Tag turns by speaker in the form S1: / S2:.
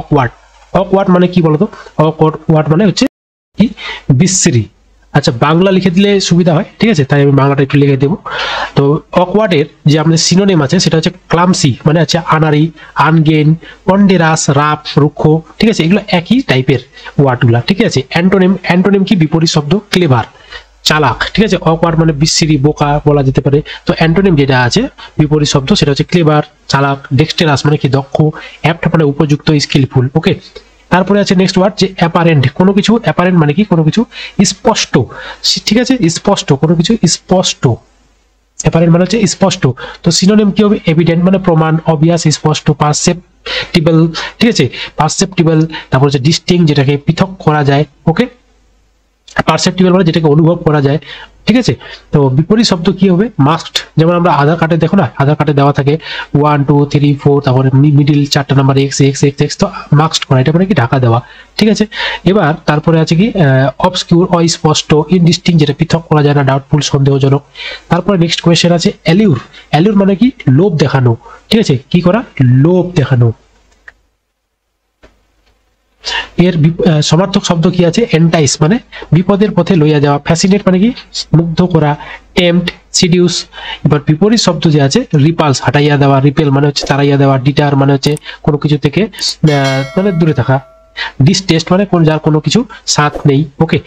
S1: Awkward. Awkward মানে কি বলতো? অকওয়ার্ড মানে হচ্ছে কি? বিশ্রী। আচ্ছা, বাংলা লিখে দিলে সুবিধা হয়, ঠিক আছে, তাই আমি বাংলাটা একটু লিখে দেবো। তো অকওয়ার্ডের যে আমাদের সিনোনিম আছে সেটা হচ্ছে ক্লামসি, মানে হচ্ছে আনাড়ি, আনগেইন, পন্ডেরাস, রাফ, রুক্ষ, ঠিক আছে, এগুলো একই টাইপের ওয়ার্ডগুলা, ঠিক আছে। অ্যান্টোনিম, অ্যান্টোনিম কি? বিপরীত শব্দ, ক্লেভার, চালাক, ঠিক আছে। অকওয়ার্ড মানে বিশ্রী, বোকা বলা যেতে পারে। তো অ্যান্টোনিম যেটা আছে বিপরীত শব্দ সেটা হচ্ছে ক্লেভার, চালাক, ডেক্সটেরাস মানে কি? দক্ষ, অ্যাপ্ট মানে উপযুক্ত, স্কিলফুল। ওকে, তারপরে আছে নেক্সট ওয়ার্ড যে অ্যাপারেন্ট। কোনো কিছু অ্যাপারেন্ট মানে কি? কোনো কিছু স্পষ্ট, ঠিক আছে, স্পষ্ট, কোনো কিছু স্পষ্ট। অ্যাপারেন্ট মানে হচ্ছে স্পষ্ট। তো সিনোনিম কি হবে? এভিডেন্ট মানে প্রমাণ, অবভিয়াস, স্পষ্ট, পারসেপ্টিবল, ঠিক আছে, পারসেপ্টিবল। তারপর হচ্ছে ডিস্টিং, যেটাকে পৃথক করা যায়। ওকে, পারসেপ্টিবল মানে যেটাকে অনুভব করা যায়, ঠিক আছে। তো বিপরীত শব্দ কি হবে? মাস্ট। যেমন আমরা আধার কার্ডে দেখো না, আধার কার্ডে দেওয়া থাকে 1 2 3 4, তারপরে মিডিল 4টা number x x x x, তো মাস্ট করা, এটা মানে কি? ঢাকা দেওয়া, ঠিক আছে। এবার তারপরে আছে কি? অবস্কিউর, অস্পষ্ট, ইনডিস্টিং, যেটা পৃথক করা যায় না, ডাউটফুল, সন্দেহজনক। তারপরে নেক্সট কোয়েশ্চেন আছে অ্যালিউর। অ্যালিউর মানে কি? লোভ দেখানো, ঠিক আছে, কি করা? লোভ দেখানো। এর সমার্থক শব্দ কি আছে? এন্টাইস মানে বিপদের পথে লইয়া যাওয়া, ফ্যাসিনেট মানে কি? মুগ্ধ করা, টেম্পট, সিডিউস। এবার বিপরীত শব্দ যে আছে রিপালস, হাঁটাইয়া দেওয়া, রিপেল মানে হচ্ছে তাড়াইয়া দেওয়া, ডিটার মানে হচ্ছে কোনো কিছু থেকে মানে দূরে থাকা, ডিসটেস্ট মানে যার কোনো কিছু স্বাদ নেই। ওকে।